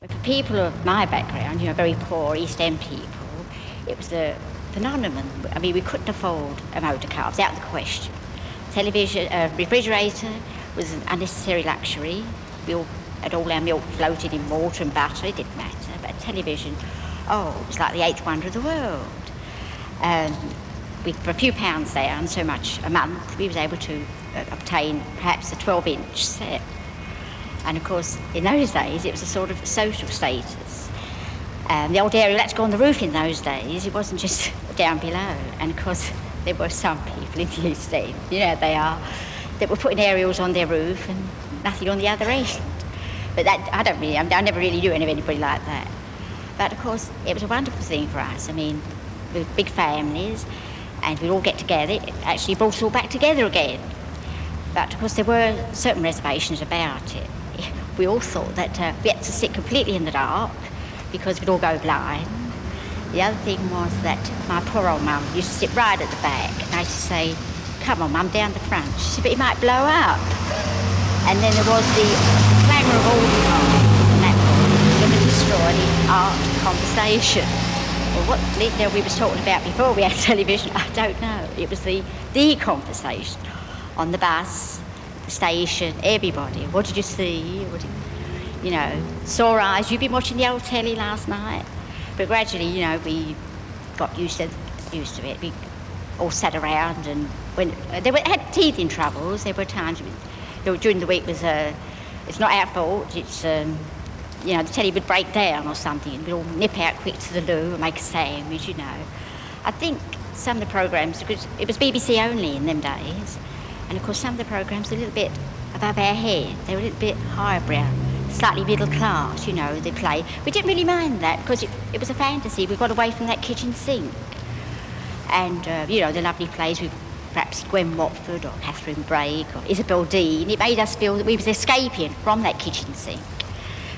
But for people of my background, very poor East End people, it was a phenomenon. I mean, we couldn't afford a motor car, it was out of the question. Television, refrigerator was an unnecessary luxury. We all had all our milk floated in water and butter, it didn't matter. But a television, it was like the eighth wonder of the world. For a few pounds there and so much a month, we was able to obtain perhaps a 12-inch set. And of course, in those days, it was a sort of social status. The old aerial had to go on the roof in those days. It wasn't just down below. And of course, there were some people in the East End, they are, that were putting aerials on their roof and nothing on the other end. But that, I never really knew anybody like that. But of course, it was a wonderful thing for us. I mean, we were big families, and we'd all get together. It actually brought us all back together again. But of course, there were certain reservations about it. We all thought that we had to sit completely in the dark because we'd all go blind. The other thing was that my poor old mum used to sit right at the back, and I used to say, "Come on, Mum, down the front." She said, "But it might blow up." And then there was the clamour of all the art, and that was going to destroy the art conversation. Well, what we were talking about before we had television, I don't know. It was the conversation on the bus, the station, everybody. What did you see? Sore eyes. You've been watching the old telly last night? But gradually, we got used to it. We all sat around, and when had teething troubles, there were times during the week it's not our fault. It's the telly would break down or something, and we'd all nip out quick to the loo and make a sandwich. I think some of the programmes, because it was BBC only in them days, and of course some of the programmes were a little bit above our head. They were a little bit highbrow, slightly middle class. They play. We didn't really mind that because it was a fantasy. We got away from that kitchen sink, and the lovely plays with perhaps Gwen Watford or Catherine Brake or Isabel Dean. It made us feel that we was escaping from that kitchen sink.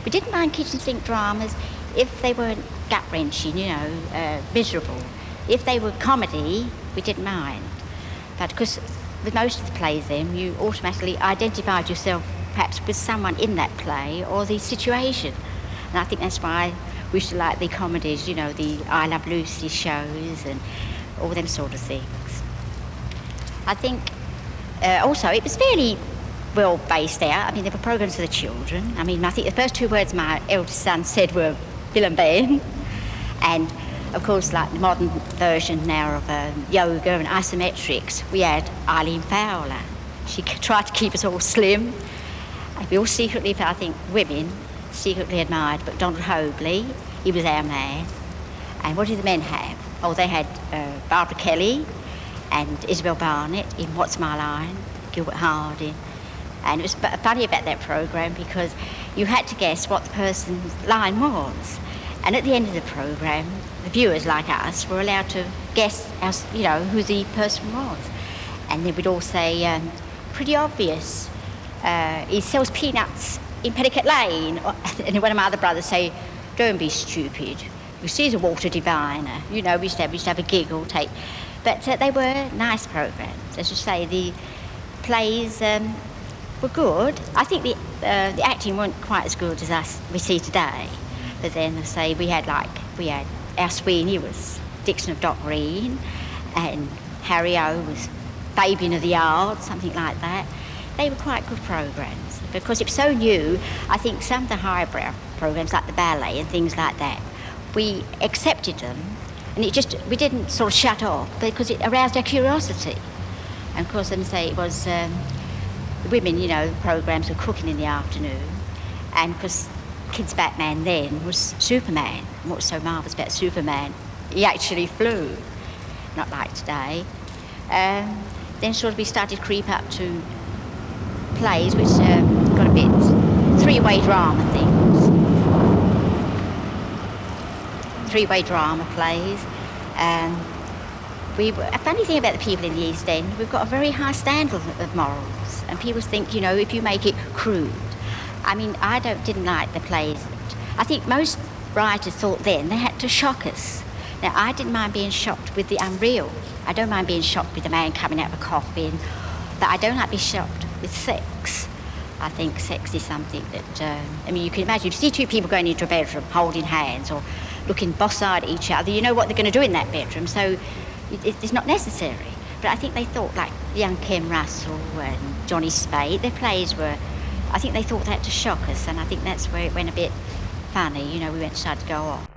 We didn't mind kitchen sink dramas if they weren't gut-wrenching, miserable. If they were comedy, we didn't mind. But because with most of the plays then, you automatically identified yourself perhaps with someone in that play or the situation. And I think that's why we used to like the comedies, the I Love Lucy shows and all them sort of things. I think also it was fairly well based out. I mean, there were programmes for the children. I mean, I think the first two words my eldest son said were Bill and Ben. And of course, like the modern version now of yoga and isometrics, we had Eileen Fowler. She tried to keep us all slim. And we all secretly, I think women, secretly admired but Donald Hobley. He was our man. And what did the men have? Oh, they had Barbara Kelly and Isabel Barnett in What's My Line, Gilbert Harding. And it was funny about that programme because you had to guess what the person's line was. And at the end of the programme, the viewers like us were allowed to guess who the person was. And they would all say, pretty obvious, he sells peanuts in Petticoat Lane. And one of my other brothers say, don't be stupid. You see, he's a water diviner. We used to have a giggle. But they were nice programmes. As you say, the plays were good. I think the acting weren't quite as good as we see today. But then, as I say, we had our Sweeney was Dixon of Dock Green, and Harry O was Fabian of the Yard, something like that. They were quite good programmes. Because it was so new, I think some of the highbrow programmes, like the ballet and things like that, we accepted them, and we didn't sort of shut off because it aroused our curiosity. And of course, as I say, it was the women, programmes were cooking in the afternoon, and because Kids' Batman then was Superman. And what was so marvellous about Superman, he actually flew, not like today. Then sort of we started to creep up to plays which got a bit three-way drama things. Three-way drama plays. A funny thing about the people in the East End, we've got a very high standard of morals, and people think, if you make it crude. I mean, I didn't like the plays. I think most writers thought then they had to shock us. Now, I didn't mind being shocked with the unreal. I don't mind being shocked with a man coming out of a coffin, but I don't like being shocked with sex. I think sex is something that, I mean, you can imagine, if you see two people going into a bedroom holding hands or looking boss-eyed at each other, you know what they're going to do in that bedroom, so it's not necessary. But I think they thought, like young Ken Russell and Johnny Spade, their plays were, I think they thought that to shock us, and I think that's where it went a bit funny, you know, we started to go off.